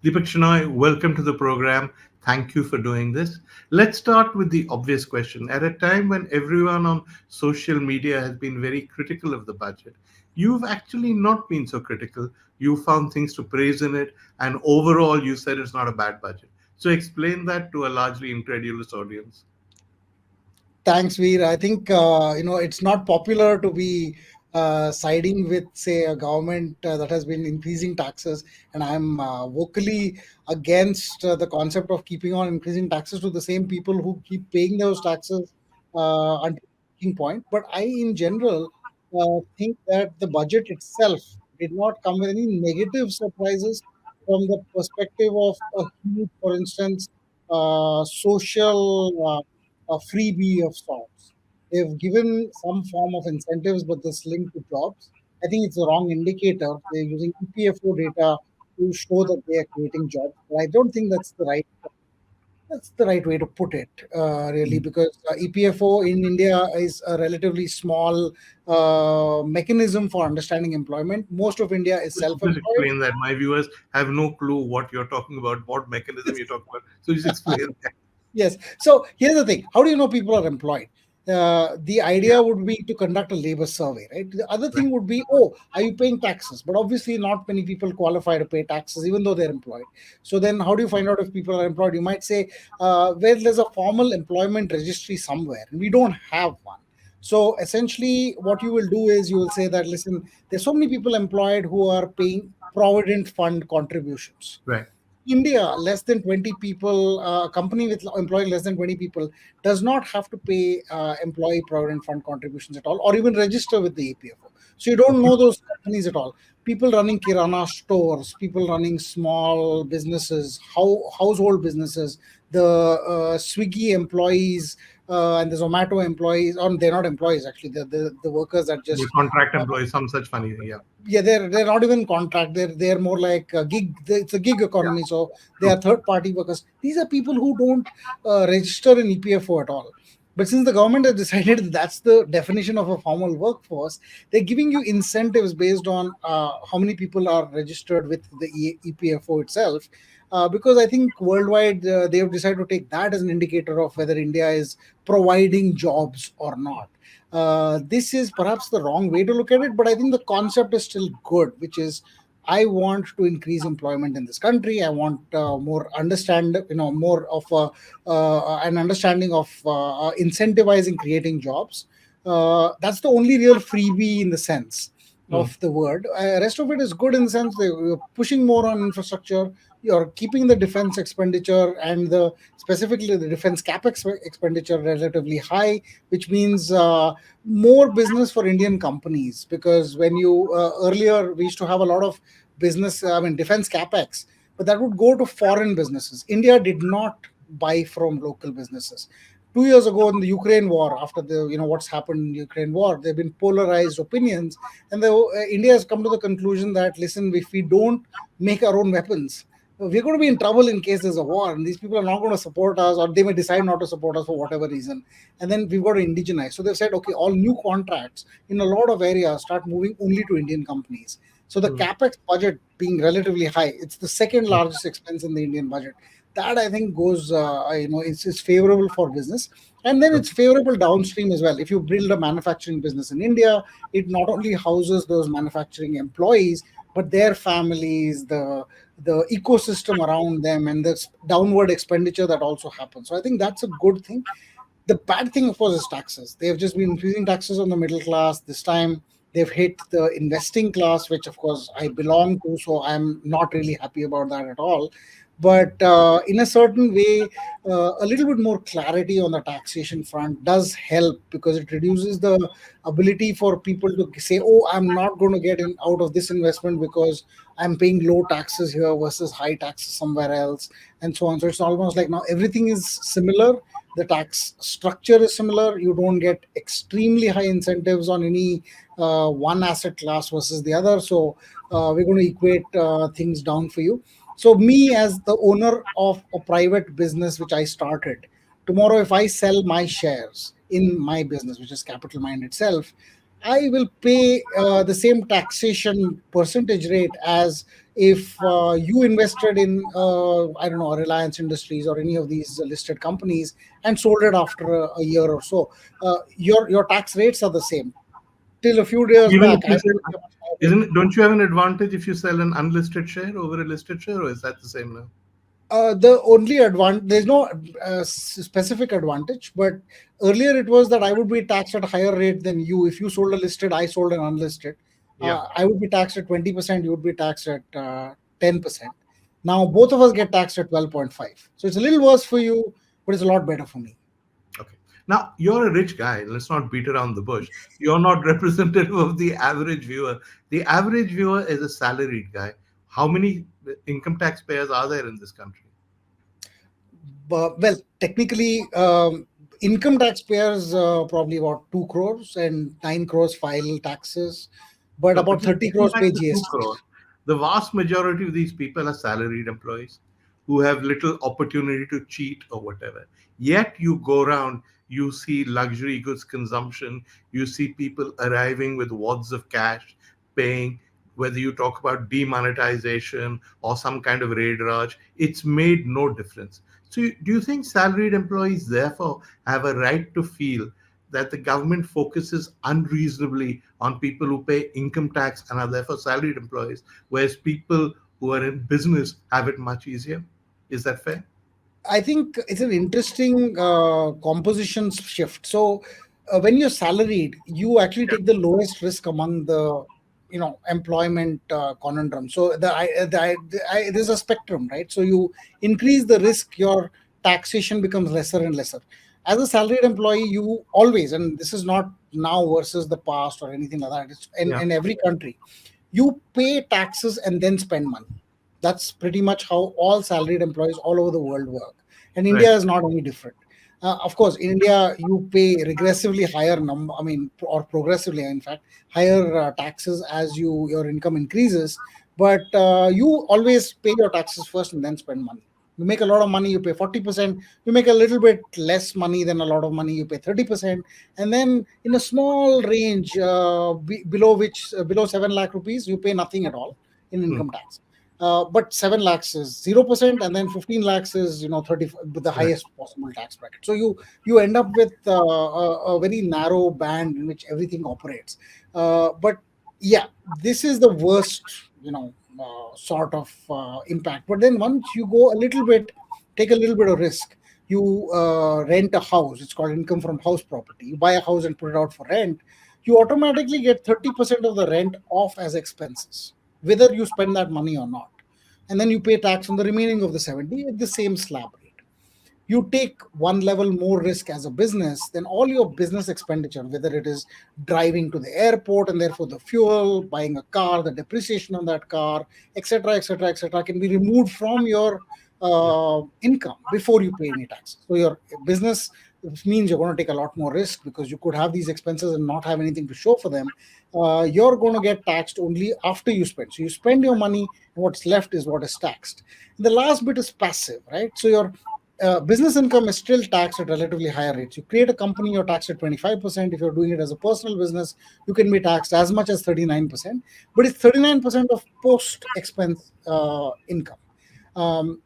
Deepak Shenoy, welcome to the program. Thank you for doing this. Let's start with the obvious question. At a time when everyone on social media has been very critical of the budget, you've actually not been so critical. You found things to praise in it, and overall, you said it's not a bad budget. So, explain that to a largely incredulous audience. Thanks, Veer. I think it's not popular to be siding with, say, a government that has been increasing taxes, and I'm vocally against the concept of keeping on increasing taxes to the same people who keep paying those taxes until a breaking point. But I, in general, think that the budget itself did not come with any negative surprises from the perspective of a huge, for instance, social. A freebie of sorts. They've given some form of incentives, but this linked to jobs. I think it's a wrong indicator. They're using EPFO data to show that they are creating jobs. But I don't think that's the right way to put it, really, because EPFO in India is a relatively small mechanism for understanding employment. Most of India is Just self-employed. explain that. My viewers have no clue what you're talking about, what mechanism you're talking about. So, just explain that. Yes. So here's the thing. How do you know people are employed? The Yeah, idea would be to conduct a labor survey, right? The other right. thing would be, oh, are you paying taxes? But obviously, not many people qualify to pay taxes, even though they're employed. So then, how do you find out if people are employed? You might say, well, there's a formal employment registry somewhere, and we don't have one. So essentially, what you will do is you will say that, listen, there's so many people employed who are paying provident fund contributions. Right. India, less than 20 people, a company with employing less than 20 people does not have to pay employee provident fund contributions at all, or even register with the EPFO. So you don't Okay. know those companies at all. People running kirana stores, people running small businesses, household businesses, the Swiggy employees and the Zomato employees, or they're not employees actually, the workers that The just contract employee, some such funny thing. Yeah. yeah, they're not even contract, they're more like a gig. It's a gig Yeah. economy, so they True. are third party workers. These are people who don't register in EPFO at all. But since the government has decided that that's the definition of a formal workforce, they're giving you incentives based on how many people are registered with the EPFO itself. Because I think worldwide they have decided to take that as an indicator of whether India is providing jobs or not. This is perhaps the wrong way to look at it, but I think the concept is still good, which is I want to increase employment in this country. I want more more of an understanding of incentivizing creating jobs. That's the only real freebie in the sense Mm. of the word. Rest of it is good in the sense that you're pushing more on infrastructure. You're keeping the defense expenditure and the specifically the defense capex expenditure relatively high, which means more business for Indian companies. Because when you earlier we used to have a lot of business, I mean defense capex, but that would go to foreign businesses. India did not buy from local businesses. 2 years ago in the Ukraine war, after the what's happened in the Ukraine war, there have been polarized opinions, and India has come to the conclusion that listen, if we don't make our own weapons, we're going to be in trouble in case there's a war, and these people are not going to support us, or they may decide not to support us for whatever reason. And then we've got to indigenize. So they've said, okay, all new contracts in a lot of areas start moving only to Indian companies. So the Mm. capex budget being relatively high, it's the second largest expense in the Indian budget. That I think goes, it's favorable for business, and then it's favorable downstream as well. If you build a manufacturing business in India, it not only houses those manufacturing employees, but their families, the ecosystem around them, and the downward expenditure that also happens. So I think that's a good thing. The bad thing, of course, is taxes. They've just been increasing taxes on the middle class. This time, they've hit the investing class, which, of course, I belong to. So I'm not really happy about that at all. But in a certain way, a little bit more clarity on the taxation front does help because it reduces the ability for people to say, "Oh, I'm not going to get in out of this investment because I'm paying low taxes here versus high taxes somewhere else," and so on. So it's almost like now everything is similar, the tax structure is similar. You don't get extremely high incentives on any one asset class versus the other. So we're going to equate things down for you. So me as the owner of a private business which I started, tomorrow if I sell my shares in my business, which is Capitalmind itself, I will pay the same taxation percentage rate as if you invested in, I don't know, Reliance Industries or any of these listed companies and sold it after a year or so. Your tax rates are the same. Till a few years Even if back, I you would sell, pay a much higher rate. isn't don't you have an advantage if you sell an unlisted share over a listed share, or is that the same now? The only advantage, there's no specific advantage, but earlier it was that I would be taxed at a higher rate than you. If you sold a listed, I sold an unlisted. Yeah. I would be taxed at 20%, you would be taxed at 10%. Now both of us get taxed at 12.5. So it's a little worse for you, but it's a lot better for me. Okay. Now, you're a rich guy. Let's not beat around the bush. You're not representative of the average viewer. The average viewer is a salaried guy. How many income taxpayers are there in this country? But, well, technically, income taxpayers probably about 2 crores and 9 crores file taxes, but No, but about just 30 getting crores back pay to 2 GST. crore, the vast majority of these people are salaried employees who have little opportunity to cheat or whatever. Yet you go around, you see luxury goods consumption, you see people arriving with wads of cash, paying, whether you talk about demonetization or some kind of raid raj, it's made no difference. So, do you think salaried employees therefore have a right to feel that the government focuses unreasonably on people who pay income tax and are therefore salaried employees, whereas people who are in business have it much easier? Is that fair? I think it's an interesting composition shift. So when you're salaried, you actually take the lowest risk among the employment conundrum. So there's a spectrum, right? So you increase the risk, your taxation becomes lesser and lesser. As a salaried employee, you always, and this is not now versus the past or anything like that. It's Yeah. in every country, you pay taxes and then spend money. That's pretty much how all salaried employees all over the world work. And Right. India is not any different. Of course, in India, you pay regressively higher number, I mean, or progressively, in fact, higher taxes as your income increases. But you always pay your taxes first and then spend money. You make a lot of money, you pay 40%. You make a little bit less money than a lot of money, you pay 30%. And then in a small range below 7 lakh rupees, you pay nothing at all in Hmm. income tax. But 7 lakhs is 0%, and then 15 lakhs is 30 with the Right. highest possible tax bracket. So you end up with a very narrow band in which everything operates. But yeah, this is the worst, sort of impact. But then once you go a little bit, take a little bit of risk. You rent a house. It's called income from house property. You buy a house and put it out for rent. You automatically get 30% of the rent off as expenses, whether you spend that money or not. And then you pay tax on the remaining of the 70 at the same slab rate. You take one level more risk as a business, then all your business expenditure, whether it is driving to the airport and therefore the fuel, buying a car, the depreciation on that car, etc., etc., etc., can be removed from your Yeah. income before you pay any tax. So your business, which means you're going to take a lot more risk because you could have these expenses and not have anything to show for them. You're going to get taxed only after you spend. So you spend your money, and what's left is what is taxed. The last bit is passive, right? So your business income is still taxed at relatively higher rates. You create a company, you're taxed at 25%. If you're doing it as a personal business, you can be taxed as much as 39%, but it's 39% of post expense income. Um,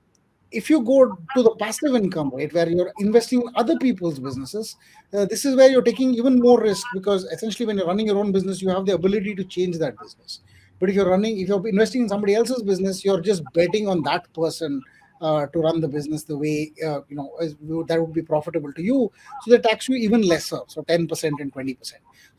if you go to the passive income rate where you're investing in other people's businesses, this is where you're taking even more risk, because essentially when you're running your own business, you have the ability to change that business. But if you're investing in somebody else's business, you're just betting on that person to run the business the way that would be profitable to you. So they tax you even lesser, so 10% and 20%.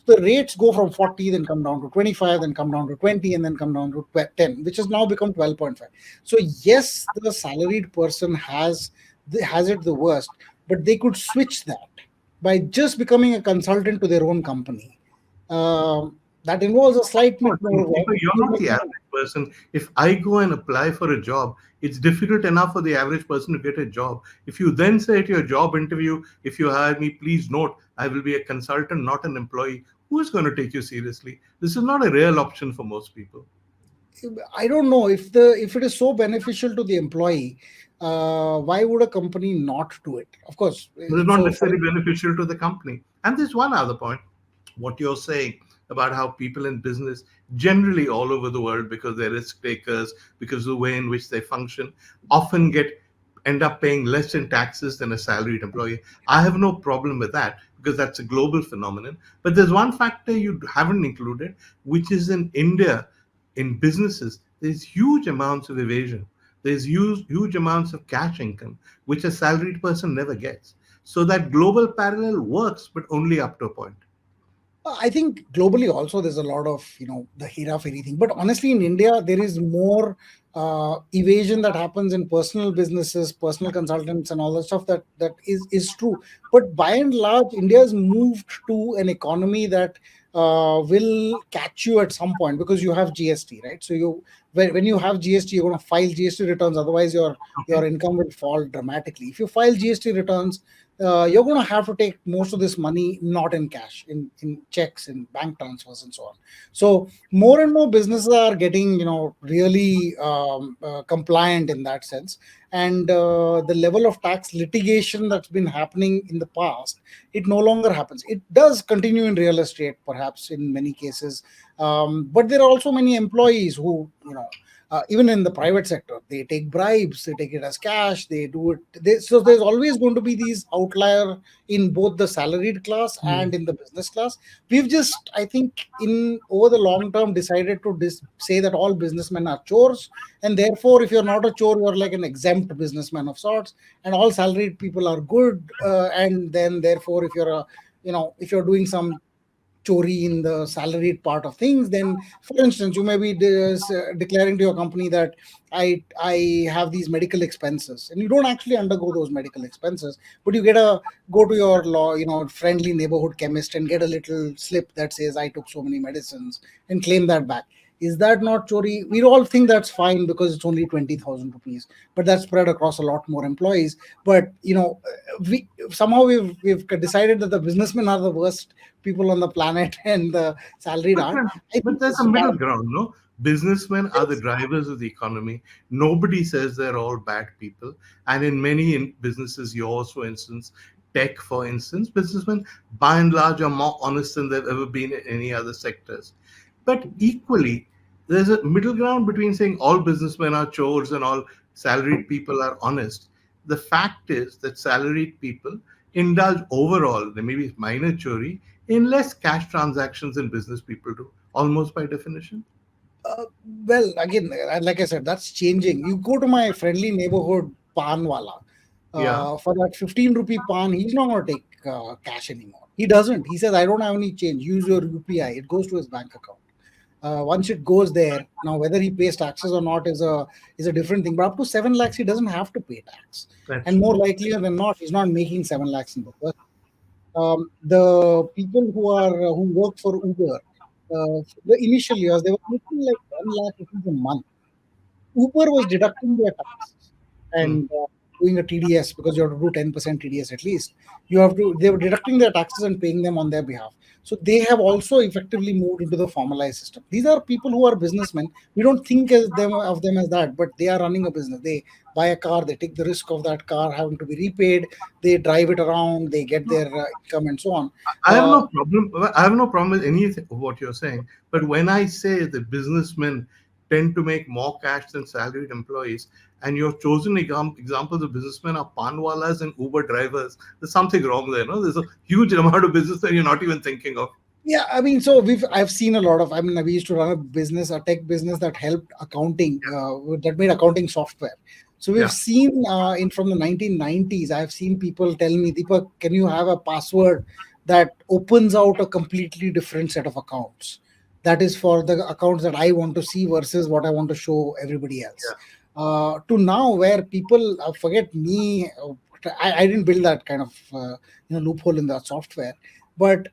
So the rates go from 40, then come down to 25, then come down to 20, and then come down to 10, which has now become 12.5. So yes, the salaried person has it the worst, but they could switch that by just becoming a consultant to their own company. That involves a slight course, bit more work. You're You not make the money. average person. If I go and apply for a job, it's difficult enough for the average person to get a job. If you then say at your job interview, if you hire me, please note, I will be a consultant, not an employee. Who is going to take you seriously? This is not a real option for most people. I don't know if it is so beneficial to the employee. Why would a company not do it? Of course, It is not for necessarily beneficial to the company. And there's one other point. What you're saying, about how people in business generally all over the world, because they're risk takers, because of the way in which they function, often end up paying less in taxes than a salaried employee. I have no problem with that because that's a global phenomenon. But there's one factor you haven't included, which is in India, in businesses, there's huge amounts of evasion. There's huge amounts of cash income, which a salaried person never gets. So that global parallel works, but only up to a point. I think globally also there's a lot of the hera fairy thing, but honestly in India there is more evasion that happens in personal businesses, personal consultants, and all that stuff. That is true. But by and large, India has moved to an economy that will catch you at some point because you have GST, right? So when you have GST, you're going to file GST returns. Otherwise, your income will fall dramatically. If you file GST returns, you're going to have to take most of this money not in cash, in checks, in bank transfers, and so on. So more and more businesses are getting, really compliant in that sense. And the level of tax litigation that's been happening in the past, it no longer happens. It does continue in real estate, perhaps in many cases, but there are also many employees who, even in the private sector, they take bribes, they take it as cash, they do it. So there's always going to be these outlier in both the salaried class and in the business class. We've just, I think, in over the long term, decided to say that all businessmen are chores, and therefore, if you're not a chore, you're like an exempt businessman of sorts, and all salaried people are good. And then, therefore, if you're doing some chori in the salaried part of things, then for instance you may be declaring to your company that I have these medical expenses, and you don't actually undergo those medical expenses, but you go to your friendly neighborhood chemist and get a little slip that says I took so many medicines and claim that back. Is that not chori? We all think that's fine because it's only 20,000 rupees, but that's spread across a lot more employees. But we've decided that the businessmen are the worst people on the planet and the salaried But, aren't. uh, I but think there's it's a middle bad. ground, no? Businessmen are the drivers of the economy. Nobody says they're all bad people. And in many businesses, yours, for instance, tech, for instance, businessmen by and large are more honest than they've ever been in any other sectors. But equally, there's a middle ground between saying all businessmen are chores and all salaried people are honest. The fact is that salaried people indulge overall, there may be minor chori, in less cash transactions than business people do, almost by definition. Uh, well, again, like I said, that's changing. You go to my friendly neighborhood pan wala. Yeah. For that 15 rupee pan, he's not going to take cash anymore. He doesn't. He says, I don't have any change. Use your UPI. It goes to his bank account. Once it goes there, now whether he pays taxes or not is a different thing. But up to 7 lakhs, he doesn't have to pay tax. That's And true. more likelier than not, he's not making 7 lakhs in the first. The people who work for Uber, the initial years, they were making like 1 lakh rupees a month. Uber was deducting their taxes Hmm. and doing a TDS because you have to do 10% TDS at least. They were deducting their taxes and paying them on their behalf. So they have also effectively moved into the formalized system. These are people who are businessmen. We don't think of them as that, but they are running a business. They buy a car, they take the risk of that car having to be repaid, they drive it around, they get their income and so on. I have Uh, no problem. I have no problem with any of what you're saying. But when I say that businessmen tend to make more cash than salaried employees, and your chosen examples of businessmen are panwalas and Uber drivers, there's something wrong there. No, there's a huge amount of business that you're not even thinking of. Yeah, I mean, so I've seen a lot of. I mean, we used to run a tech business that helped accounting, that made accounting software. So we've Yeah. seen in from the 1990s. I've seen people tell me, Deepak, can you have a password that opens out a completely different set of accounts? That is for the accounts that I want to see versus what I want to show everybody else. Yeah. To now, where people forget me, I didn't build that kind of loophole in that software, but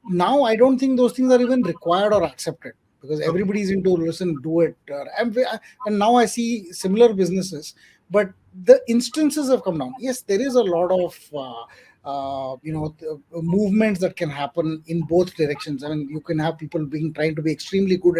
now I don't think those things are even required or accepted because Okay. everybody's into listen, do it. And now I see similar businesses, but the instances have come down. Yes, there is a lot of movements that can happen in both directions. I mean, you can have people being trying to be extremely good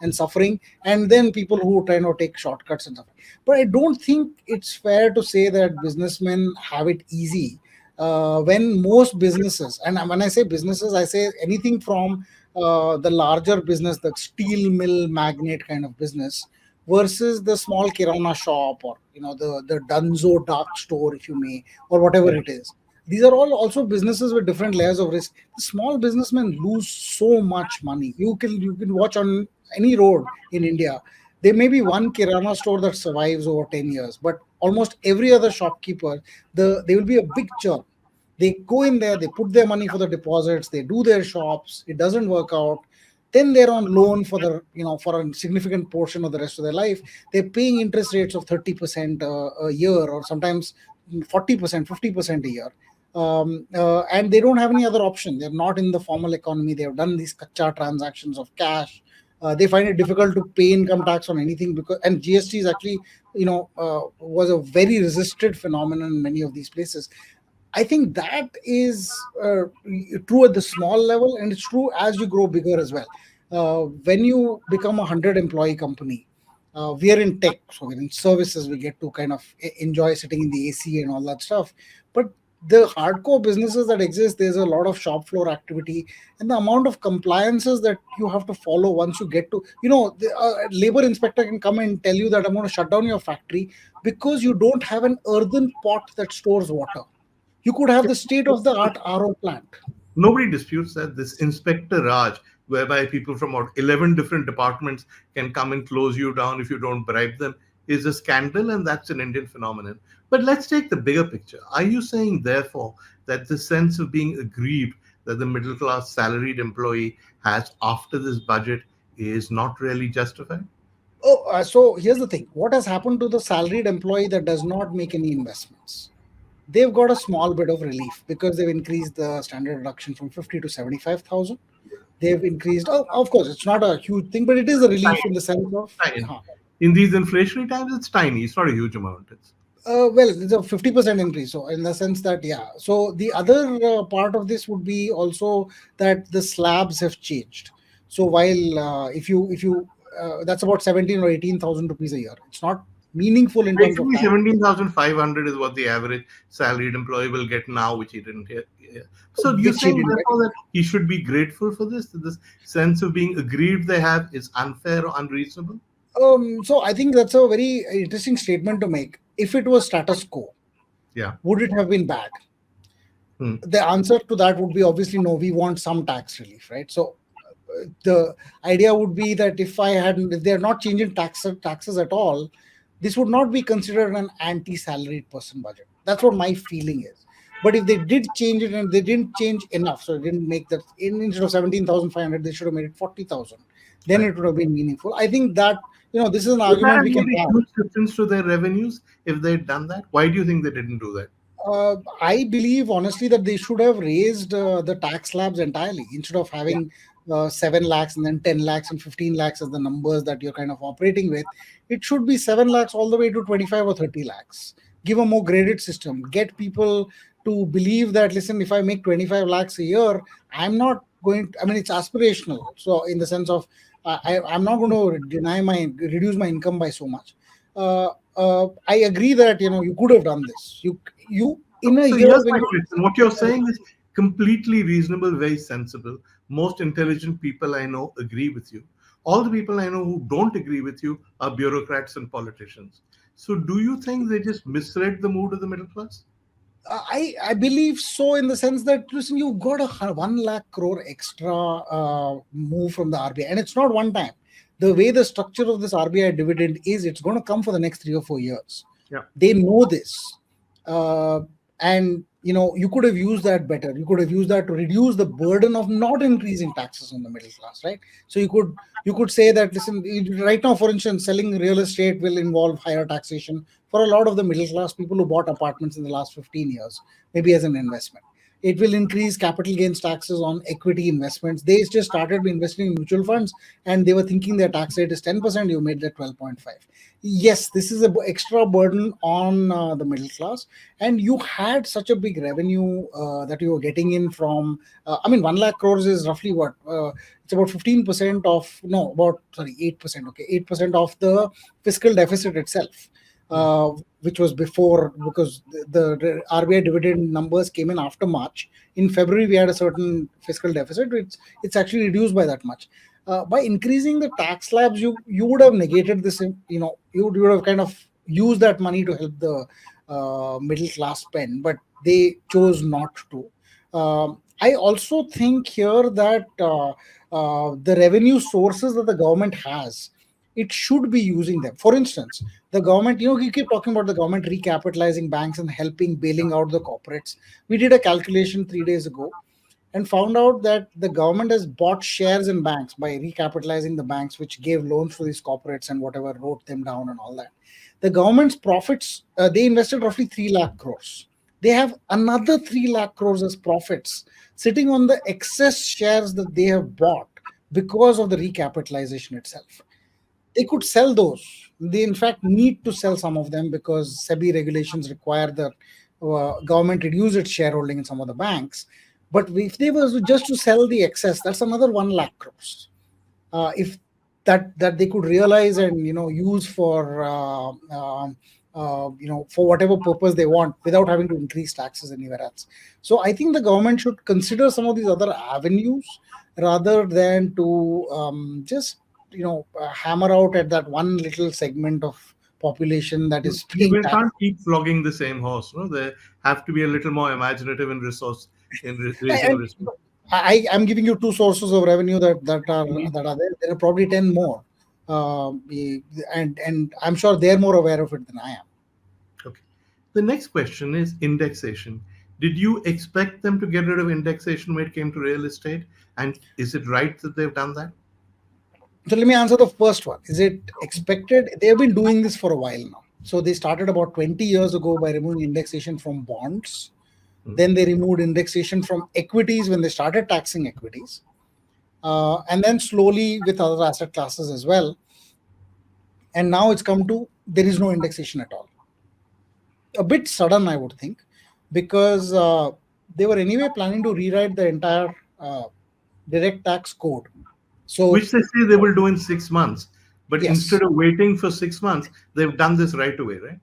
and suffering, and then people who try to take shortcuts and stuff. But I don't think it's fair to say that businessmen have it easy when most businesses, and when I say businesses, I say anything from the larger business, the steel mill magnate kind of business, versus the small kirana shop, or the Dunzo dark store, if you may, or whatever Yeah. it is. These are all also businesses with different layers of risk. The small businessmen lose so much money. You can watch on any road in India. There may be one kirana store that survives over 10 years, but almost every other shopkeeper, there will be a big churn. They go in there, they put their money for the deposits, they do their shops, it doesn't work out. Then they're on loan for for a significant portion of the rest of their life. They're paying interest rates of 30% a year, or sometimes 40%, 50% a year. And they don't have any other option. They're not in the formal economy. They have done these kacha transactions of cash. They find it difficult to pay income tax on anything, because and GST is actually was a very resisted phenomenon in many of these places. I think that is true at the small level, and it's true as you grow bigger as well. When you become 100 employee company, we are in tech, so we're in services. We get to kind of enjoy sitting in the AC and all that stuff. But the hardcore businesses that exist, there's a lot of shop floor activity, and the amount of compliances that you have to follow once you get to, the labor inspector can come and tell you that I'm going to shut down your factory because you don't have an earthen pot that stores water. You could have the state of the art RO plant. Nobody disputes that this Inspector Raj, whereby people from about 11 different departments can come and close you down if you don't bribe them, is a scandal, and that's an Indian phenomenon. But let's take the bigger picture. Are you saying, therefore, that the sense of being aggrieved that the middle class salaried employee has after this budget is not really justified? Oh, so here's the thing. What has happened to the salaried employee that does not make any investments? They've got a small bit of relief because they've increased the standard deduction from 50 to 75,000. They've increased. Oh, of course, it's not a huge thing, but it is a relief in the sense of. Tiny. In these inflationary times, it's tiny. It's not a huge amount. Well, it's a 50% increase. So, in the sense that, yeah. So, the other part of this would be also that the slabs have changed. So, while if you that's about 17 or 18,000 rupees a year. It's not meaningful in terms of Basically, tax. 17,500 is what the average salaried employee will get now, which he didn't get. Yeah. So you're Which he saying, didn't get. therefore, that he should be grateful for this? That this sense of being aggrieved they have is unfair or unreasonable? So I think that's a very interesting statement to make. If it was status quo, Yeah. would it have been bad? Hmm. The answer to that would be obviously no. We want some tax relief, right? So the idea would be that if they're not changing taxes at all, this would not be considered an anti-salaried person budget. That's what my feeling is. But if they did change it and they didn't change enough, so they didn't make that instead of 17,500, they should have made it 40,000. Then Right. it would have been meaningful. I think that this is an Would that argument have we can made a have. huge difference to their revenues if they'd done that? Why do you think they didn't do that? I believe honestly that they should have raised the tax slabs entirely instead of Yeah. having 7 lakhs and then 10 lakhs and 15 lakhs as the numbers that you're kind of operating with. It should be 7 lakhs all the way to 25 or 30 lakhs. Give a more graded system. Get people to believe that, listen, if I make 25 lakhs a year, I'm not going to, I mean, it's aspirational. So, in the sense of, I'm not going to reduce my income by so much. I agree that you could have done this. You in a So year here's when my you question. What you're saying is completely reasonable, very sensible. Most intelligent people I know agree with you. All the people I know who don't agree with you are bureaucrats and politicians. So do you think they just misread the mood of the middle class? I believe so, in the sense that, listen, you've got a 1 lakh crore extra move from the RBI, and it's not one time. The way the structure of this RBI dividend is, it's going to come for the next 3 or 4 years. Yeah. They know this, and you could have used that better. You could have used that to reduce the burden of not increasing taxes on the middle class, right? So you could say that, listen, right now, for instance, selling real estate will involve higher taxation for a lot of the middle class people who bought apartments in the last 15 years, maybe as an investment. It will increase capital gains taxes on equity investments. They just started investing in mutual funds, and they were thinking their tax rate is 10%. You made that 12.5. Yes, this is an extra burden on the middle class. And you had such a big revenue that you were getting in from, 1 lakh crores is roughly what? It's about 15% of, no, about, sorry, 8%. Okay, 8% of the fiscal deficit itself. Mm. which was before, because the RBI dividend numbers came in after March. In February, we had a certain fiscal deficit. It's actually reduced by that much. By increasing the tax slabs, you would have negated this. You would have kind of used that money to help the middle class spend, but they chose not to. I also think here that the revenue sources that the government has, it should be using them. For instance, the government, you keep talking about the government recapitalizing banks and helping bailing out the corporates. We did a calculation 3 days ago and found out that the government has bought shares in banks by recapitalizing the banks, which gave loans to these corporates and whatever, wrote them down and all that. The government's profits, they invested roughly 3 lakh crores. They have another 3 lakh crores as profits sitting on the excess shares that they have bought because of the recapitalization itself. They could sell those. They, in fact, need to sell some of them because SEBI regulations require the government reduce its shareholding in some of the banks. But if they were just to sell the excess, that's another 1 lakh crores. If that they could realize and use for for whatever purpose they want without having to increase taxes anywhere else. So I think the government should consider some of these other avenues rather than to just hammer out at that one little segment of population that is paying We tax. can't keep flogging the same horse. No, they have to be a little more imaginative in raising And resource. I'm giving you two sources of revenue Mhm. that are there. There are probably 10 more, and I'm sure they're more aware of it than I am. Okay. The next question is indexation. Did you expect them to get rid of indexation when it came to real estate? And is it right that they've done that? So let me answer the first one. Is it expected? They have been doing this for a while now. So they started about 20 years ago by removing indexation from bonds. Mm. Then they removed indexation from equities when they started taxing equities. And then slowly with other asset classes as well. And now it's come to there is no indexation at all. A bit sudden, I would think, because they were anyway planning to rewrite the entire direct tax code. So Which they say they will do in 6 months. But yes, instead of waiting for 6 months, they've done this right away, right?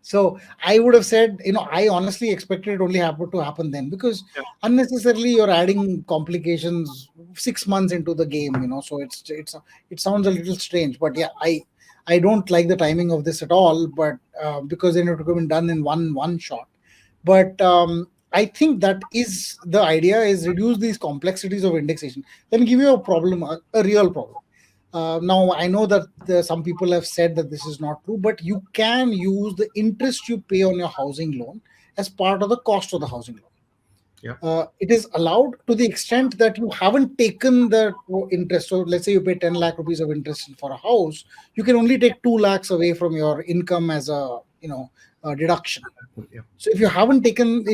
so I would have said, I honestly expected it only happen to happen then, because Yeah. unnecessarily you're adding complications 6 months into the game. So it sounds a little strange, but yeah, I don't like the timing of this at all. But because then it would have been done in one shot. But I think that is the idea, is reduce these complexities of indexation. Let me give you a problem, a real problem. Now, I know that some people have said that this is not true, but you can use the interest you pay on your housing loan as part of the cost of the housing loan. Yeah. It is allowed to the extent that you haven't taken the interest. So let's say you pay 10 lakh rupees of interest for a house, you can only take 2 lakhs away from your income as a deduction. Yeah. So if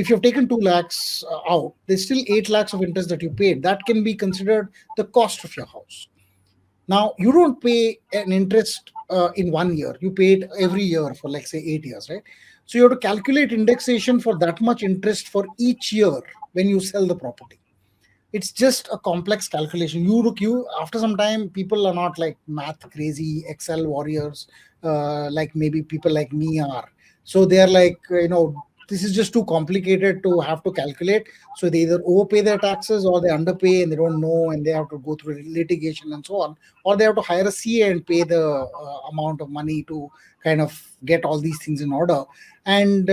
you've taken 2 lakhs out, there's still 8 lakhs of interest that you paid. That can be considered the cost of your house. Now, you don't pay an interest in 1 year. You pay it every year for, like, say, 8 years, right? So you have to calculate indexation for that much interest for each year when you sell the property. It's just a complex calculation. You after some time, people are not like math crazy Excel warriors, like maybe people like me are. So they are like, this is just too complicated to have to calculate. So they either overpay their taxes or they underpay and they don't know, and they have to go through litigation and so on, or they have to hire a CA and pay the amount of money to kind of get all these things in order. And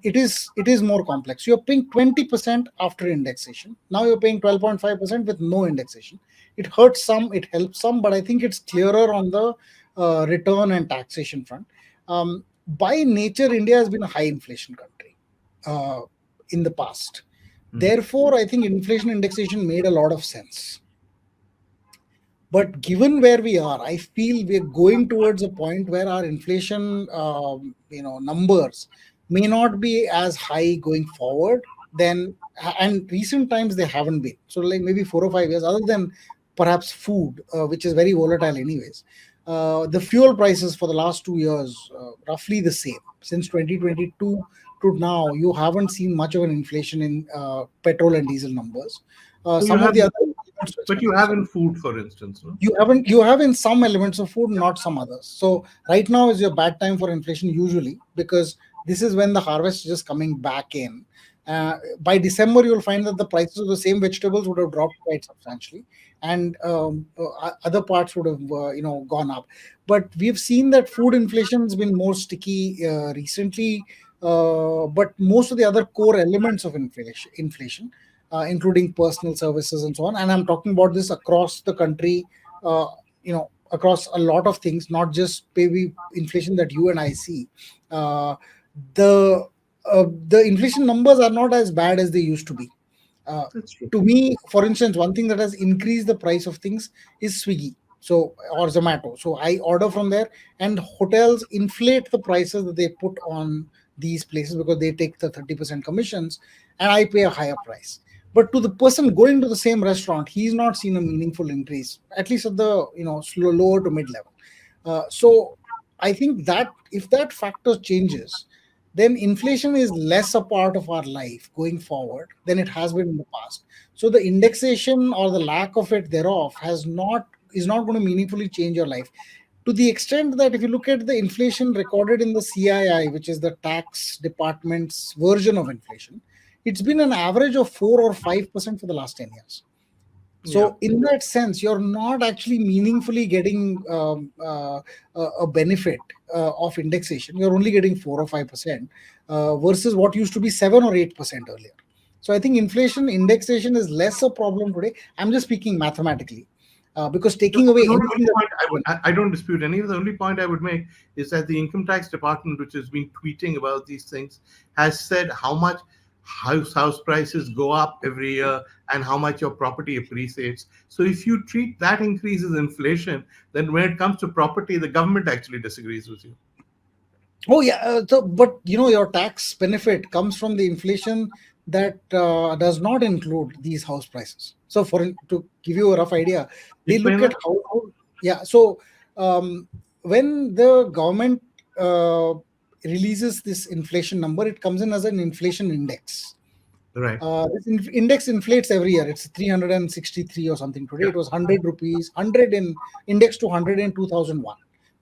it is more complex. You're paying 20% after indexation. Now you're paying 12.5% with no indexation. It hurts some, it helps some, but I think it's clearer on the return and taxation front. By nature, India has been a high inflation country uh, in the past. Mhm. Therefore, I think inflation indexation made a lot of sense. But given where we are, I feel we're going towards a point where our inflation, numbers may not be as high going forward. Then, and recent times they haven't been. So, like maybe 4 or 5 years, other than perhaps food, which is very volatile, anyways. The fuel prices for the last 2 years, roughly the same since 2022 to now. You haven't seen much of an inflation in petrol and diesel numbers. So you Some of have the other goods to But you expenses. have in food, for instance, no? You have in some elements of food, not some others. So right now is your bad time for inflation usually, because this is when the harvest is just coming back in. By December, you'll find that the prices of the same vegetables would have dropped quite substantially, and other parts would have gone up. But we've seen that food inflation has been more sticky recently. But most of the other core elements of inflation, including personal services and so on. And I'm talking about this across the country, across a lot of things, not just maybe inflation that you and I see. Uh, the the inflation numbers are not as bad as they used to be. Uh, That's true. to me, for instance, one thing that has increased the price of things is Swiggy. So, or Zomato. So I order from there, and hotels inflate the prices that they put on these places because they take the 30% commissions, and I pay a higher price. But to the person going to the same restaurant, he's not seen a meaningful increase, at least at the lower to mid level. So I think that if that factor changes, then inflation is less a part of our life going forward than it has been in the past. So the indexation or the lack of it thereof has not is not going to meaningfully change your life, to the extent that if you look at the inflation recorded in the CII, which is the tax department's version of inflation, it's been an average of 4 or 5% for the last 10 years. Yeah. So, in that sense, you're not actually meaningfully getting a benefit of indexation. You're only getting 4 or 5% versus what used to be 7 or 8% earlier. So, I think inflation indexation is less a problem today. I'm just speaking mathematically, because No, taking away the anything only that point I don't dispute any of the only point I would make is that the income tax department, which has been tweeting about these things, has said how much house prices go up every year and how much your property appreciates. So if you treat that increase as inflation, then when it comes to property, the government actually disagrees with you. Oh yeah, but your tax benefit comes from the inflation that does not include these house prices. So to give you a rough idea, they Explain look at that. household. Yeah, so um, when the government uh, releases this inflation number, it comes in as an inflation index. Right. This index inflates every year. It's 363 or something. Today Yeah. it was 100 rupees, 100 in index to 100 in 2001.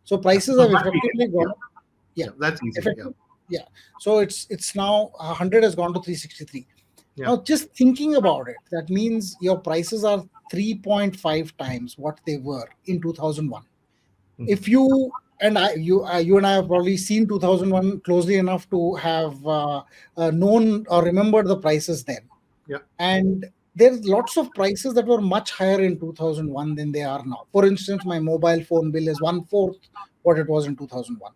So Yeah. prices So have that we effectively get. gone Yeah. up. Yeah, Yeah. That's easy. Yeah. effective. Yeah. So it's now 100 has gone to 363. Yeah. Now just thinking about it, that means your prices are 3.5 times what they were in 2001. Mhm. If you and I have probably seen 2001 closely enough to have known or remembered the prices then, Yeah. and there's lots of prices that were much higher in 2001 than they are now. For instance, my mobile phone bill is one fourth what it was in 2001.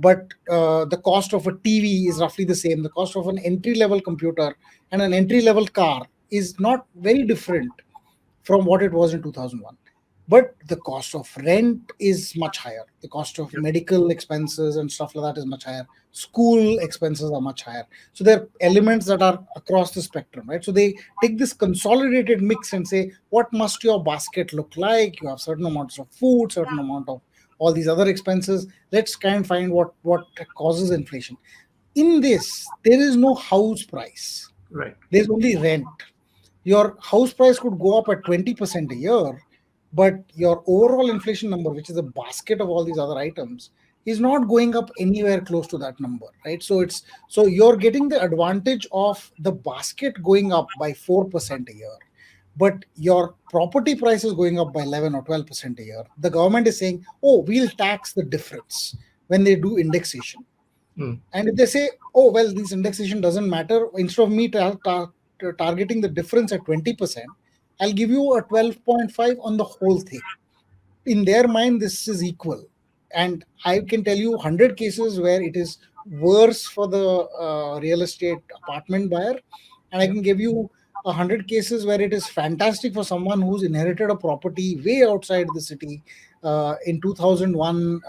But the cost of a TV is roughly the same. The cost of an entry level computer and an entry level car is not very different from what it was in 2001. But the cost of rent is much higher. The cost of Yeah. medical expenses and stuff like that is much higher. School expenses are much higher. So there are elements that are across the spectrum, right? So they take this consolidated mix and say, what must your basket look like? You have certain amounts of food, certain amount of all these other expenses. Let's try and find what causes inflation. In this, there is no house price. Right. There's only rent. Your house price could go up at 20% a year, but your overall inflation number, which is a basket of all these other items, is not going up anywhere close to that number, right? So you're getting the advantage of the basket going up by 4% a year, but your property price is going up by 11 or 12% a year. The government is saying, oh, we'll tax the difference when they do indexation. Mm. And if they say, oh, well, this indexation doesn't matter, instead of me targeting the difference at 20%, I'll give you a 12.5 on the whole thing. In their mind, this is equal. And I can tell you 100 cases where it is worse for the real estate apartment buyer. And I Yeah. can give you 100 cases where it is fantastic for someone who's inherited a property way outside the city in 2001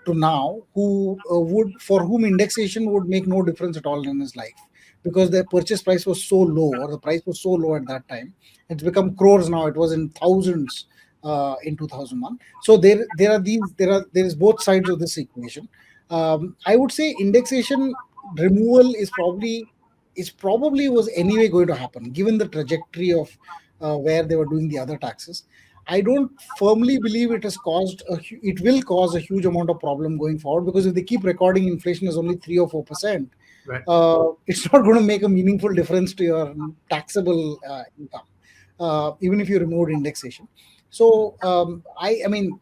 to now, who would for whom indexation would make no difference at all in his life, because the purchase price was so low, or the price was so low at that time. It's become crores now. It was in thousands in 2001. So there is both sides of this equation. I would say indexation removal is probably was anyway going to happen, given the trajectory of where they were doing the other taxes. I don't firmly believe it has caused it will cause a huge amount of problem going forward, because if they keep recording inflation as only 3 or 4%, Right. it's not going to make a meaningful difference to your taxable income, even if you remove indexation. So I mean,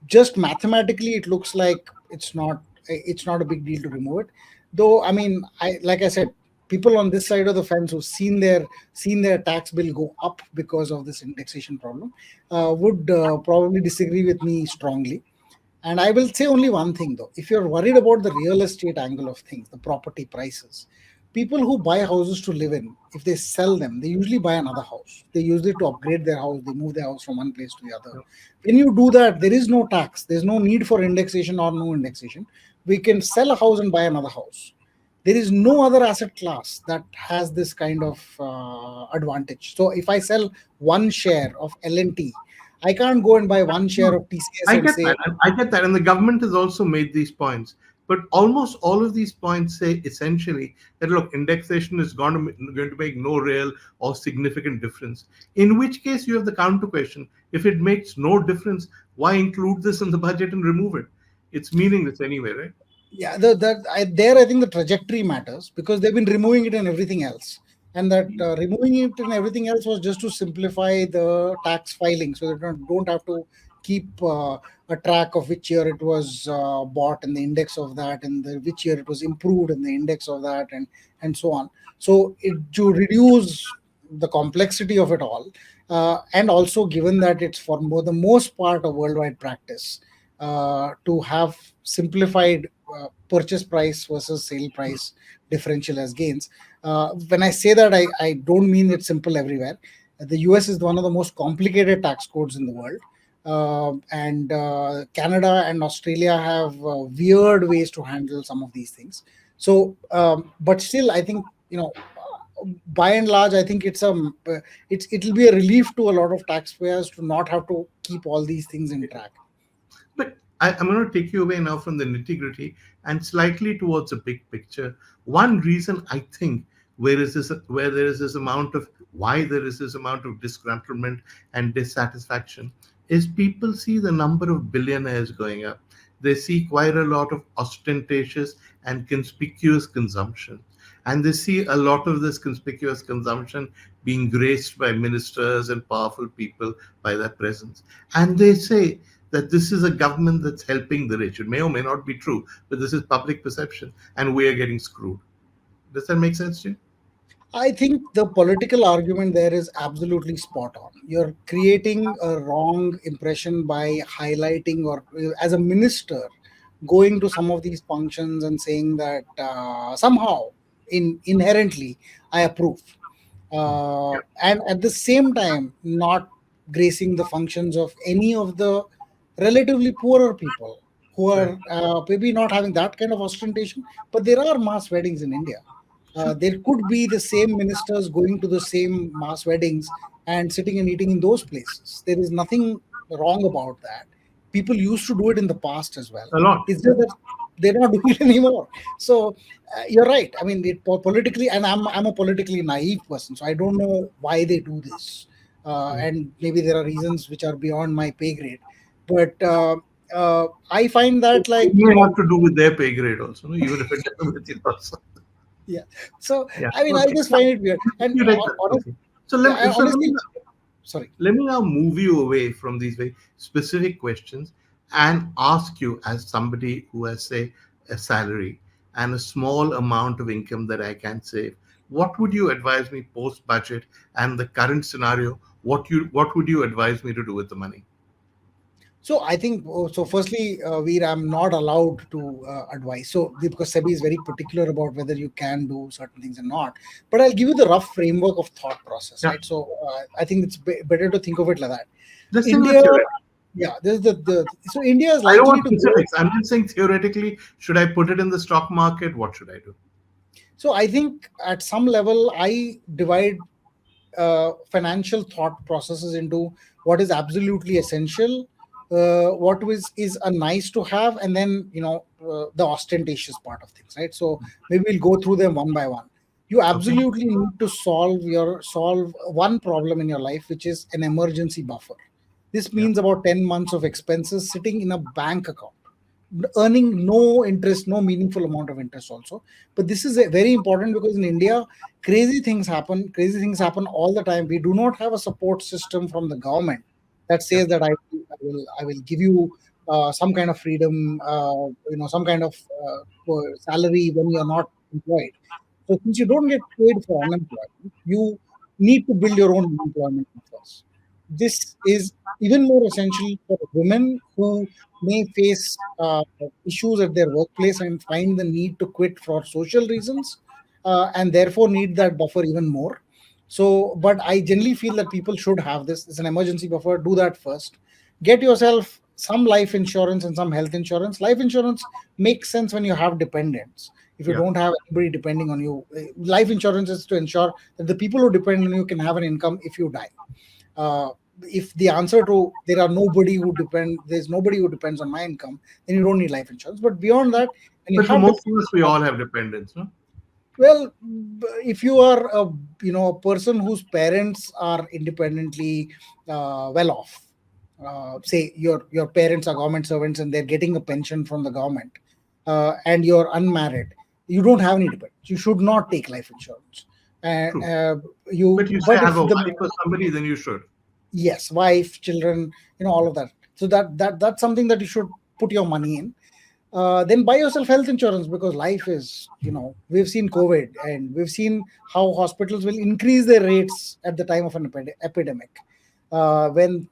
just mathematically, it looks like it's not a big deal to remove it. Though, I mean, like I said, people on this side of the fence who've seen their tax bill go up because of this indexation problem would probably disagree with me strongly. And I will say only one thing though. If you're worried about the real estate angle of things, the property prices, people who buy houses to live in, if they sell them, they usually buy another house. They use it to upgrade their house. They move their house from one place to the other. Yeah. When you do that, there is no tax. There's no need for indexation or no indexation. We can sell a house and buy another house. There is no other asset class that has this kind of advantage. So if I sell one share of L&T, I can't go and buy one share No, of TCS I and get say, that. And I get that. And the government has also made these points. But almost all of these points say essentially that, look, indexation is going to make no real or significant difference. In which case, you have the counter question. If it makes no difference, why include this in the budget and remove it? It's meaningless anyway, right? yeah, I think the trajectory matters, because they've been removing it and everything else. And that removing it and everything else was just to simplify the tax filing, so they don't have to keep a track of which year it was bought and the index of that, and which year it was improved and the index of that, and so on. So to reduce the complexity of it all, and also given that it's for the most part a worldwide practice to have simplified purchase price versus sale price differential as gains. When I say that, I don't mean it's simple everywhere. The US is one of the most complicated tax codes in the world. And Canada and Australia have weird ways to handle some of these things. So, but still, I think, by and large, I think it'll be a relief to a lot of taxpayers to not have to keep all these things in track. But I'm going to take you away now from the nitty gritty and slightly towards a big picture. One reason I think where there is this amount of why there is this amount of disgruntlement and dissatisfaction is people see the number of billionaires going up. They see quite a lot of ostentatious and conspicuous consumption. And they see a lot of this conspicuous consumption being graced by ministers and powerful people by their presence. And they say that this is a government that's helping the rich. It may or may not be true, but this is public perception, and we are getting screwed. Does that make sense to you? I think the political argument there is absolutely spot on. You're creating a wrong impression by highlighting, or as a minister, going to some of these functions and saying that somehow, inherently, I approve. And at the same time, not gracing the functions of any of the relatively poorer people who Right. are maybe not having that kind of ostentation. But there are mass weddings in India. There could be the same ministers going to the same mass weddings and sitting and eating in those places. There is nothing wrong about that. People used to do it in the past as well. A lot. It's just that they're not doing it anymore. So you're right. I mean, politically, and I'm a politically naive person, so I don't know why they do this. And maybe there are reasons which are beyond my pay grade. But I find that, It like, may have to do with their pay grade also, no? Even if it doesn't with you also. yeah. So Yeah. I mean, I Okay. just find it weird. And You like that. honestly, Okay. So yeah, I honestly, sorry. let me now move you away from these very specific questions and ask you, as somebody who has, say, a salary and a small amount of income that I can save, what would you advise me post budget and the current scenario? What would you advise me to do with the money? So I think, so firstly, Veer, I'm not allowed to advise. So because SEBI is very particular about whether you can do certain things or not. But I'll give you the rough framework of thought process, Yeah. right? So I think it's better to think of it like that. Just think of it India, theoretically. yeah, there's so India is I don't likely want to grow. specifics. I'm just saying theoretically, should I put it in the stock market? What should I do? So I think at some level, I divide financial thought processes into what is absolutely essential, what is a nice to have, and then the ostentatious part of things, right? So maybe we'll go through them one by one. You Okay. absolutely need to solve one problem in your life, which is an emergency buffer. This Yeah. means about 10 months of expenses sitting in a bank account, earning no interest, no meaningful amount of interest also. But this is very important because in India, crazy things happen all the time. We do not have a support system from the government that Yeah. says that I will give you some kind of freedom, some kind of salary when you're not employed. So since you don't get paid for unemployment, you need to build your own unemployment first. This is even more essential for women who may face issues at their workplace and find the need to quit for social reasons, and therefore need that buffer even more. So, but I generally feel that people should have this. It's an emergency buffer. Do that first. Get yourself some life insurance and some health insurance. Life insurance makes sense when you have dependents. If you Yeah. don't have anybody depending on you, life insurance is to ensure that the people who depend on you can have an income if you die. uh, if the answer to there's nobody who depends on my income, then you don't need life insurance. But beyond that, when you But for have most of dependents, us, we all have dependents, no? well, if you are a person whose parents are independently well off, say your parents are government servants and they're getting a pension from the government, and you're unmarried, you don't have any dependents. You should not take life insurance. Uh, True. uh, you But you say but if have a the wife or somebody, then you should. Yes, wife, children, all of that. So that's something that you should put your money in. Then buy yourself health insurance, because life is, we've seen COVID and we've seen how hospitals will increase their rates at the time of an epidemic. When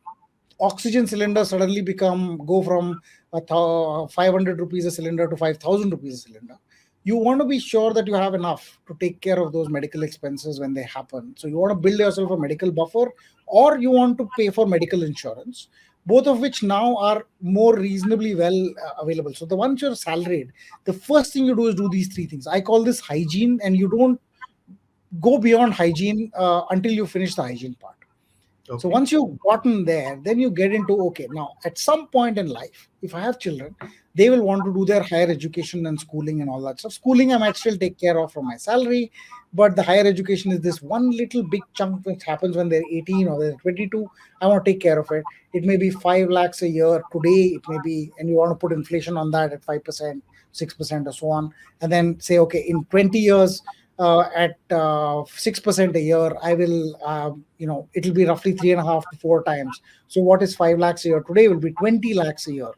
oxygen cylinders suddenly go from 500 rupees a cylinder to 5,000 rupees a cylinder, you want to be sure that you have enough to take care of those medical expenses when they happen. So you want to build yourself a medical buffer, or you want to pay for medical insurance, both of which now are more reasonably well available. So the ones you're salaried, the first thing you do is do these three things. I call this hygiene, and you don't go beyond hygiene until you finish the hygiene part. So Okay. once you've gotten there, then you get into, okay, now at some point in life, if I have children, they will want to do their higher education and schooling and all that stuff. Schooling I might still take care of from my salary, but the higher education is this one little big chunk which happens when they're 18 or they're 22. I want to take care of it. It may be 5 lakhs a year today, it may be, and you want to put inflation on that at 5%, 6%, or so on. And then say, okay, in 20 years, at 6% a year, I will, it'll be roughly 3.5 to 4 times. So what is 5 lakhs a year today will be 20 lakhs a year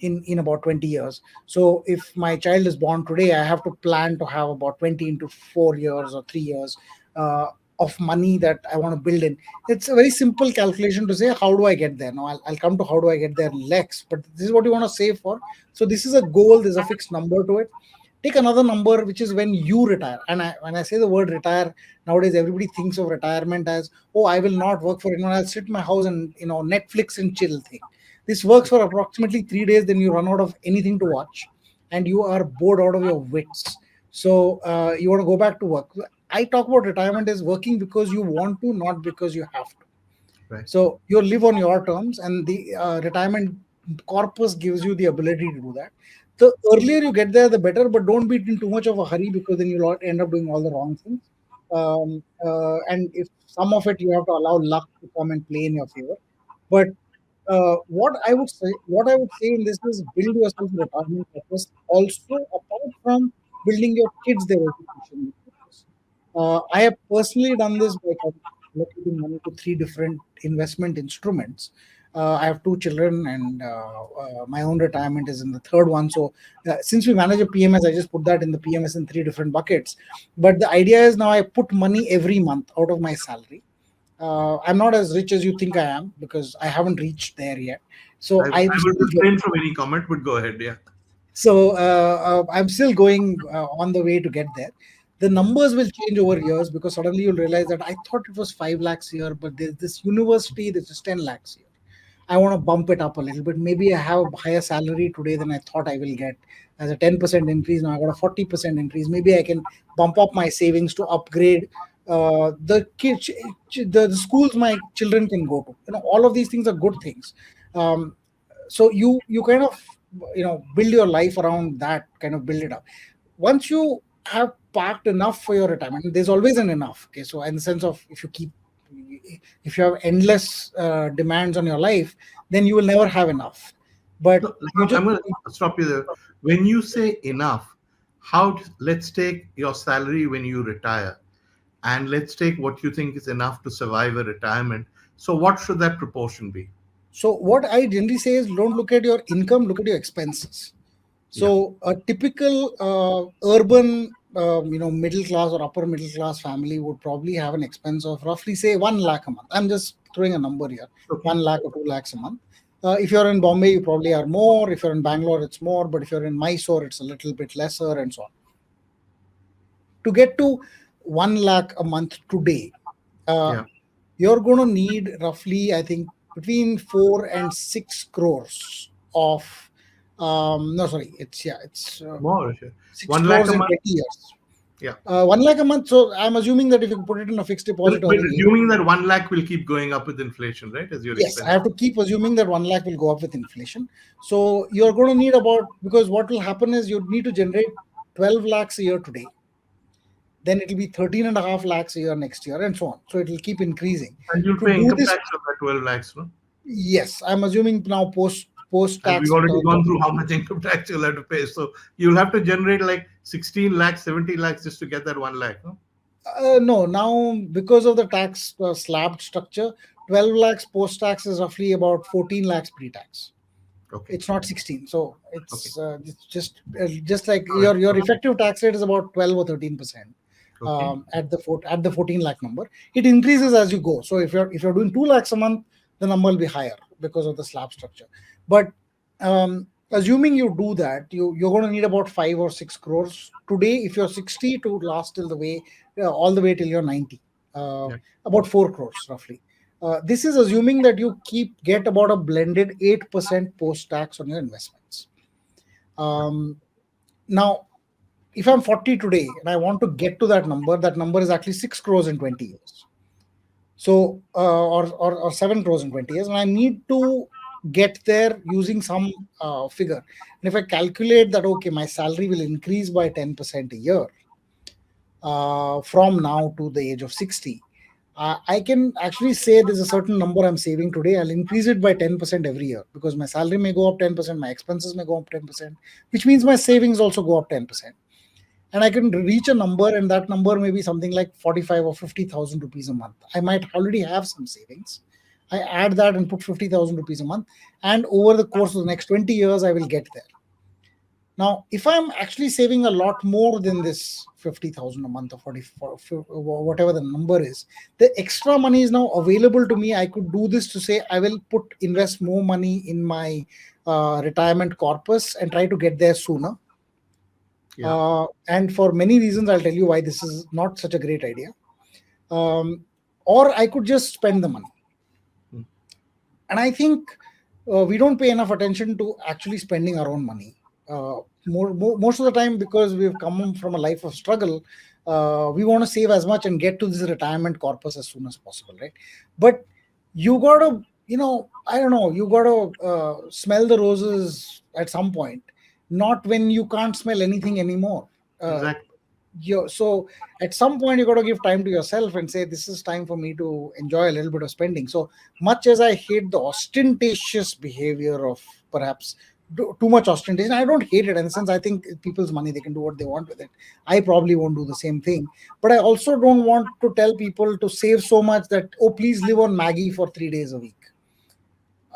in about 20 years. So if my child is born today, I have to plan to have about 20 into 4 years or 3 years of money that I want to build in. It's a very simple calculation to say, how do I get there? Now I'll come to how do I get there next, but this is what you want to save for. So this is a goal, there's a fixed number to it. Take another number, which is when you retire. And when I say the word retire, nowadays everybody thinks of retirement as, oh, I will not work for anyone, I'll sit in my house and Netflix and chill thing. This works for approximately 3 days, then you run out of anything to watch and you are bored out of your wits. So you want to go back to work. I talk about retirement as working because you want to, not because you have to. Right. So you live on your terms, and the retirement corpus gives you the ability to do that. The earlier you get there, the better, but don't be in too much of a hurry, because then you'll end up doing all the wrong things. And if some of it you have to allow luck to come and play in your favor. But what I would say in this is build yourself a retirement purpose. Also, apart from building your kids their education purpose. I have personally done this by allocating money to three different investment instruments. I have two children, and my own retirement is in the third one. So, since we manage a PMS, I just put that in the PMS in three different buckets. But the idea is now I put money every month out of my salary. I'm not as rich as you think I am, because I haven't reached there yet. So I I'm will still refrain from any comment, but go ahead. Yeah. I'm still going on the way to get there. The Yeah. numbers will change over years, because suddenly you'll realize that I thought it was 5 lakhs here, but there's this university, there's just 10 lakhs here. I want to bump it up a little bit. Maybe I have a higher salary today than I thought I will get. As a 10% increase, now I got a 40% increase. Maybe I can bump up my savings to upgrade the kids, the schools my children can go to. All of these things are good things. Um, so you kind of build your life around that, kind of build it up. Once you have parked enough for your retirement. There's always an enough. Okay, so in the sense of if you have endless demands on your life, then you will never have enough. But So you just I'm going to stop you there. When you say enough, let's take your salary when you retire, and let's take what you think is enough to survive a retirement. So what should that proportion be? so what I generally say is don't look at your income, look at your expenses. Yeah. So a typical urban, middle class or upper middle class family would probably have an expense of roughly say 1 lakh a month. I'm just throwing a number here, Okay. 1 lakh or 2 lakhs a month. If you're in Bombay, you probably are more. If you're in Bangalore, it's more. But if you're in Mysore, it's a little bit lesser, and so on. To get to 1 lakh a month today, uh, Yeah. you're going to need roughly, I think, between 4 and 6 crores of. No, sorry, it's More. Sure. six 1 lakh crores a in month. 20 years. Yeah. 1 lakh a month. So I'm assuming that if you put it in a fixed Well, deposit we're earning, assuming that 1 lakh will keep going up with inflation, right? As your yes, I expense. have to keep assuming that 1 lakh will go up with inflation. So you're going to need about, because what will happen is you need to generate 12 lakhs a year today. Then it will be 13 and a half lakhs a year next year, and so on. So it will keep increasing. And you'll To pay do income this, tax on that 12 lakhs, no? yes, I'm assuming now post And we've tax already returns. gone through how much income tax you'll have to pay. So you'll have to generate like 16 lakhs, 70 lakhs just to get that 1 lakh, no? No, now because of the tax slabbed structure, 12 lakhs post tax is roughly about 14 lakhs pre tax. Okay. It's not 16, so Okay. it's just like All right. your effective tax rate is about 12 or 13%. Okay. At the 14 lakh number, it increases as you go. So if you're doing 2 lakhs a month, the number will be higher because of the slab structure. But assuming you do that, you're going to need about 5 or 6 crores today if you're 60 to last till the way all the way till you're 90. uh, Yeah. about 4 crores roughly. This is assuming that you get about a blended 8% post tax on your investments. um, Now, if I'm 40 today and I want to get to that number is actually 6 crores in 20 years. So, or 7 crores in 20 years. And I need to get there using some figure. And if I calculate that, okay, my salary will increase by 10% a year from now to the age of 60, I can actually say there's a certain number I'm saving today. I'll increase it by 10% every year because my salary may go up 10%, my expenses may go up 10%, which means my savings also go up 10%. And I can reach a number, and that number may be something like 45 or 50,000 rupees a month. I might already have some savings. I add that and put 50,000 rupees a month, and over the course of the next 20 years, I will get there. Now, if I'm actually saving a lot more than this 50,000 a month or 44, whatever the number is, the extra money is now available to me. I could do this to say I will invest more money in my retirement corpus and try to get there sooner. Yeah. And for many reasons, I'll tell you why this is not such a great idea. Or I could just spend the money. Hmm. And I think we don't pay enough attention to actually spending our own money. Most of the time, because we've come from a life of struggle, we want to save as much and get to this retirement corpus as soon as possible, right? But you gotta, I don't know, you gotta smell the roses at some point, not when you can't smell anything anymore. Uh, Exactly. so at some point you got to give time to yourself and say this is time for me to enjoy a little bit of spending. So much as I hate the ostentatious behavior of perhaps too much ostentation, I don't hate it in the sense I think people's money, they can do what they want with it. I probably won't do the same thing, but I also don't want to tell people to save so much that, oh, please live on Maggie for 3 days a week.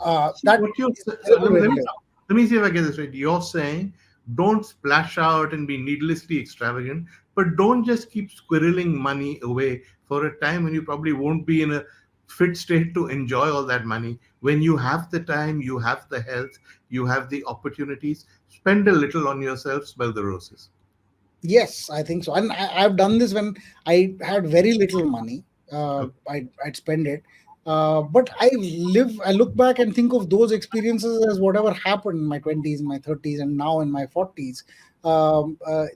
See, That what you're is a terrible way to live. let me see if I get this right. You're saying don't splash out and be needlessly extravagant, but don't just keep squirreling money away for a time when you probably won't be in a fit state to enjoy all that money. When you have the time, you have the health, you have the opportunities, spend a little on yourself, smell the roses. Yes, I think so. And I've done this when I had very little money. I'd spend it. But I look back and think of those experiences as whatever happened in my 20s, my 30s, and now in my 40s.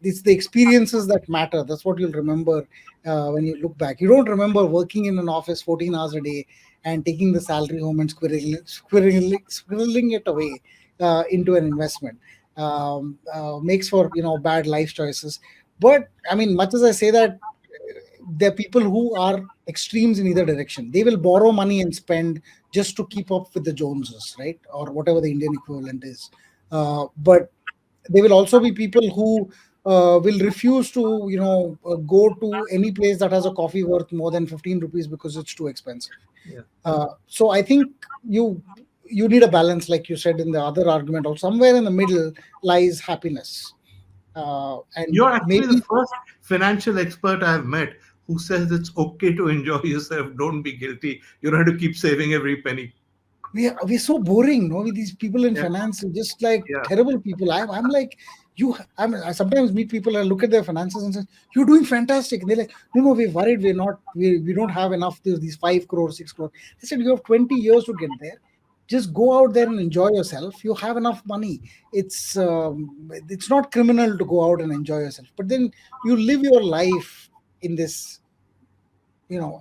It's the experiences that matter. That's what you'll remember when you look back. You don't remember working in an office 14 hours a day and taking the salary home and squirreling it away into an investment. Makes for bad life choices. But I mean, much as I say that, there are people who are extremes in either direction. They will borrow money and spend just to keep up with the Joneses, right? Or whatever the Indian equivalent is. But there will also be people who will refuse to, go to any place that has a coffee worth more than 15 rupees because it's too expensive. Yeah. So I think you need a balance, like you said in the other argument, or somewhere in the middle lies happiness. And You're actually the maybe first financial expert I've met who says it's okay to enjoy yourself. Don't be guilty. You don't have to keep saving every penny. we're so boring, no? With these people in Yeah. finance, just like Yeah. terrible people. I'm like, I sometimes meet people and look at their finances and say, "You're doing fantastic." And they're like, "No, we're worried. We're not. We don't have enough. These 5 crore, 6 crore." I said, "You have 20 years to get there. Just go out there and enjoy yourself. You have enough money. It's not criminal to go out and enjoy yourself. But then you live your life in this,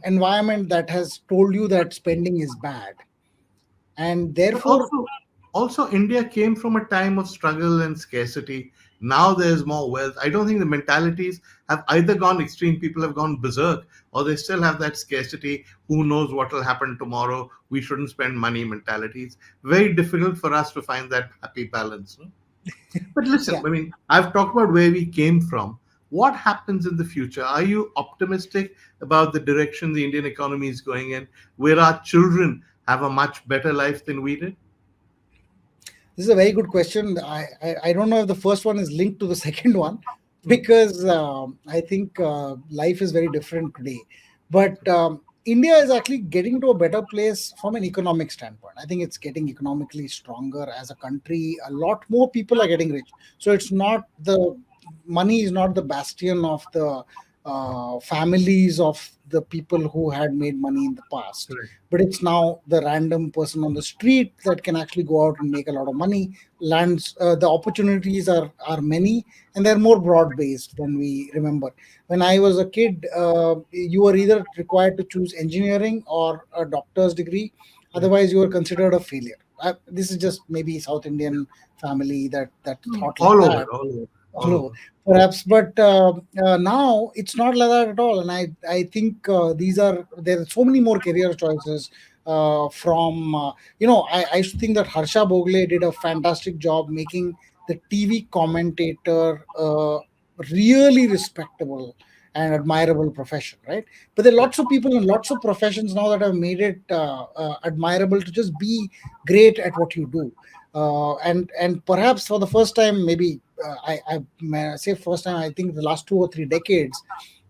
environment that has told you that spending is bad, and But therefore." also India came from a time of struggle and scarcity. Now there's more wealth. I don't think the mentalities have either gone extreme, people have gone berserk, or they still have that scarcity. Who knows what will happen tomorrow? We shouldn't spend money mentalities. Very difficult for us to find that happy balance. No? But listen, Yeah, I mean, I've talked about where we came from. What happens in the future? Are you optimistic about the direction the Indian economy is going in, where our children have a much better life than we did? this is a very good question. I don't know if the first one is linked to the second one, because I think life is very different today. But India is actually getting to a better place from an economic standpoint. I think it's getting economically stronger as a country. A lot more people are getting rich. So it's not the money is not the bastion of the families of the people who had made money in the past, Correct. but it's now the random person on the street that can actually go out and make a lot of money. Lands, the opportunities are many, and they're more broad based than we remember. When I was a kid, you were either required to choose engineering or a doctor's degree, Yeah. otherwise you were considered a failure. This is just maybe South Indian family that thought like All over, that, all over, all all over over. perhaps. But now it's not like that at all, and I think there are so many more career choices. From I used to think that Harsha Bogle did a fantastic job making the TV commentator really respectable and admirable profession, right? But there are lots of people in lots of professions now that have made it admirable to just be great at what you do. And perhaps for the first time, maybe may I say first time, I think the last 2 or 3 decades,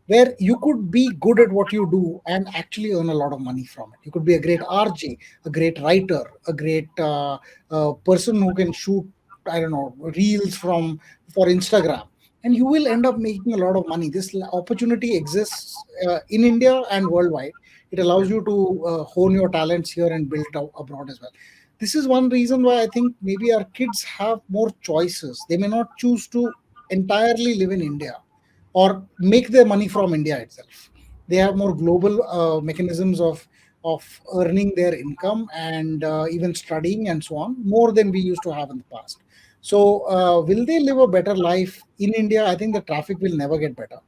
where you could be good at what you do and actually earn a lot of money from it. You could be a great RJ, a great writer, a great person who can shoot, I don't know, reels for Instagram, and you will end up making a lot of money. This opportunity exists in India and worldwide. It Yeah. allows you to hone your talents here and build it out abroad as well. This is one reason why I think maybe our kids have more choices. They may not choose to entirely live in India or make their money from India itself. They have more global mechanisms of earning their income and even studying and so on, more than we used to have in the past. So, will they live a better life in India? I think the traffic will never get better.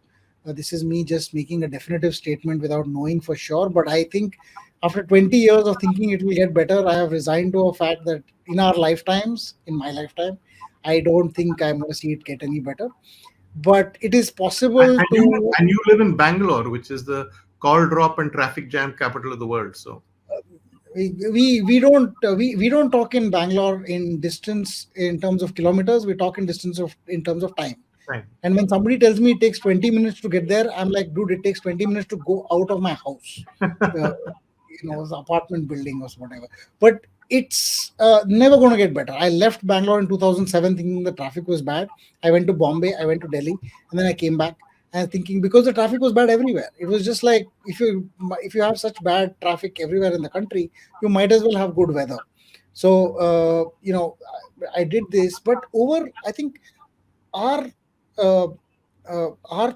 This is me just making a definitive statement without knowing for sure. But I think after 20 years of thinking it will get better, I have resigned to a fact that in our lifetimes, in my lifetime, I don't think I'm going to see it get any better. But it is And, possible and you to. and you live in Bangalore, which is the call drop and traffic jam capital of the world. So We don't talk in Bangalore in distance in terms of kilometers. We talk in distance of in terms of time. fine. And when somebody tells me it takes 20 minutes to get there, I'm like, dude, it takes 20 minutes to go out of my house, uh, the apartment building or whatever. But it's never going to get better. I left Bangalore in 2007 thinking the traffic was bad. I went to Bombay, I went to Delhi, and then I came back and thinking, because the traffic was bad everywhere. It was just like, if you have such bad traffic everywhere in the country, you might as well have good weather. So I did this, but over I think our uh, our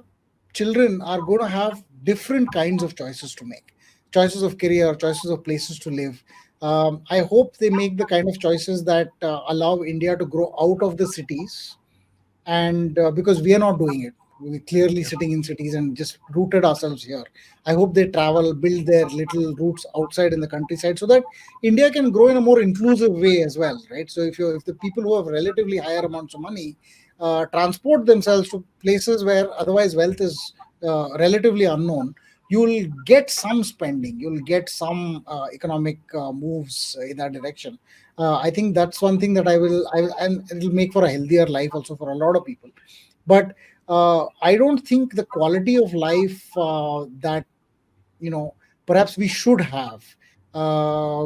children are going to have different kinds of choices to make, choices of career, choices of places to live. I hope they make the kind of choices that allow India to grow out of the cities, and because we are not doing it. we clearly sitting in cities and just rooted ourselves here. I hope they travel, build their little roots outside in the countryside, so that India can grow in a more inclusive way as well, right? So if the people who have relatively higher amounts of money transport themselves to places where otherwise wealth is relatively unknown, you'll get some spending, you'll get some economic moves in that direction. I think that's one thing that and it'll make for a healthier life also for a lot of people. But I don't think the quality of life that perhaps we should have,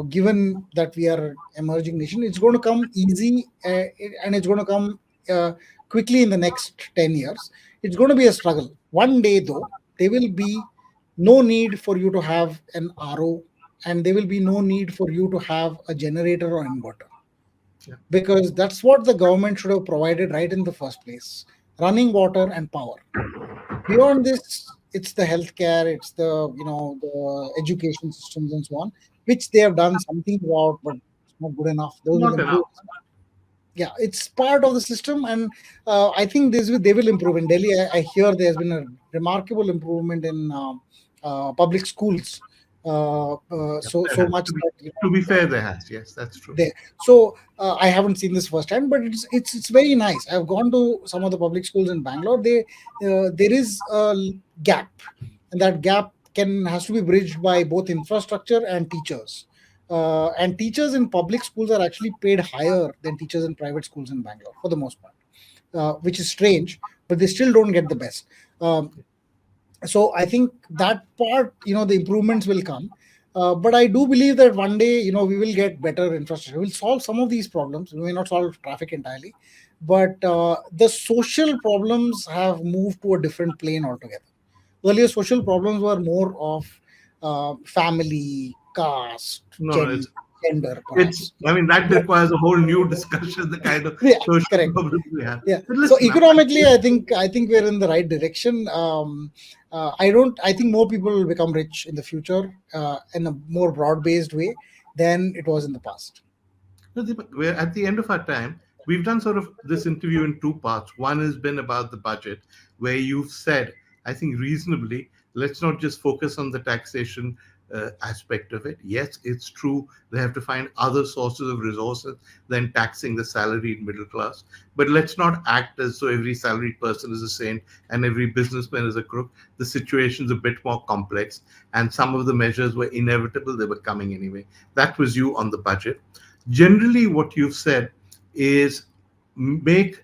given that we are emerging nation, it's going to come easy, and it's going to come uh, quickly in the next 10 years. It's going to be a struggle. One day though, there will be no need for you to have an RO, and there will be no need for you to have a generator or inverter, Yeah. because that's what the government should have provided right in the first place: running water and power. Beyond this, it's the healthcare, it's the education systems and so on, which they have done something about, but it's not good enough. Those will Not improve. enough. Yeah, it's part of the system, and I think they will improve. In Delhi, I hear there's been a remarkable improvement in public schools. Yep, there So has. much that To be fair, there has. Yes, that's true. there. So I haven't seen this firsthand, but it's very nice. I've gone to some of the public schools in Bangalore. There is a gap, and that gap can has to be bridged by both infrastructure and teachers. And teachers in public schools are actually paid higher than teachers in private schools in Bangalore for the most part, which is strange, but they still don't get the best. So I think that part, the improvements will come. But I do believe that one day, we will get better infrastructure. We'll solve some of these problems. We may not solve traffic entirely, but the social problems have moved to a different plane altogether. Earlier, social problems were more of family, caste, No, no, gender, it's. perhaps. I mean, that requires a whole new discussion. The kind of Yeah, social correct. problems we have. Yeah. But So listen, economically, I think we're in the right direction. I don't. I think more people will become rich in the future in a more broad-based way than it was in the past. no, Deepak, we're at the end of our time. We've done sort of this interview in two parts. One has been about the budget, where you've said, I think reasonably, let's not just focus on the taxation aspect of it. Yes, it's true, they have to find other sources of resources than taxing the salaried middle class. But let's not act as though every salaried person is a saint and every businessman is a crook. The situation's a bit more complex, and some of the measures were inevitable, they were coming anyway. That was you on the budget. Generally, what you've said is make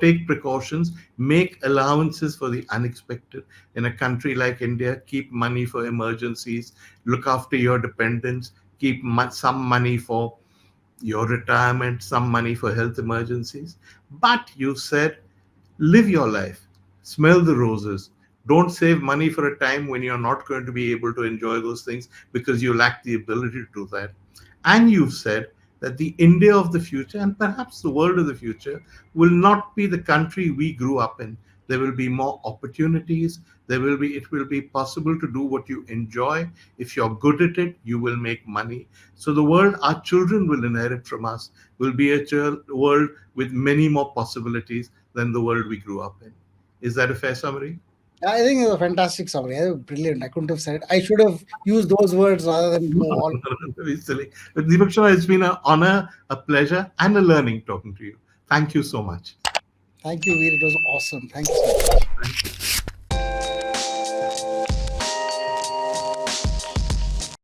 take precautions, make allowances for the unexpected. In a country like India, keep money for emergencies, look after your dependents, keep some money for your retirement, some money for health emergencies. But you said, live your life, smell the roses. Don't save money for a time when you're not going to be able to enjoy those things because you lack the ability to do that. And you've said that the India of the future and perhaps the world of the future will not be the country we grew up in. There will be more opportunities. It will be possible to do what you enjoy. If you're good at it, you will make money. So the world our children will inherit from us will be a world with many more possibilities than the world we grew up in. Is that a fair summary? I think it's a fantastic summary. Brilliant. I couldn't have said it. I should have used those words rather than go all. Very silly. But Deepak Shenoy, it's been an honor, a pleasure, and a learning talking to you. Thank you so much. Thank you, Veer. It was awesome. Thank you so much. Thank you.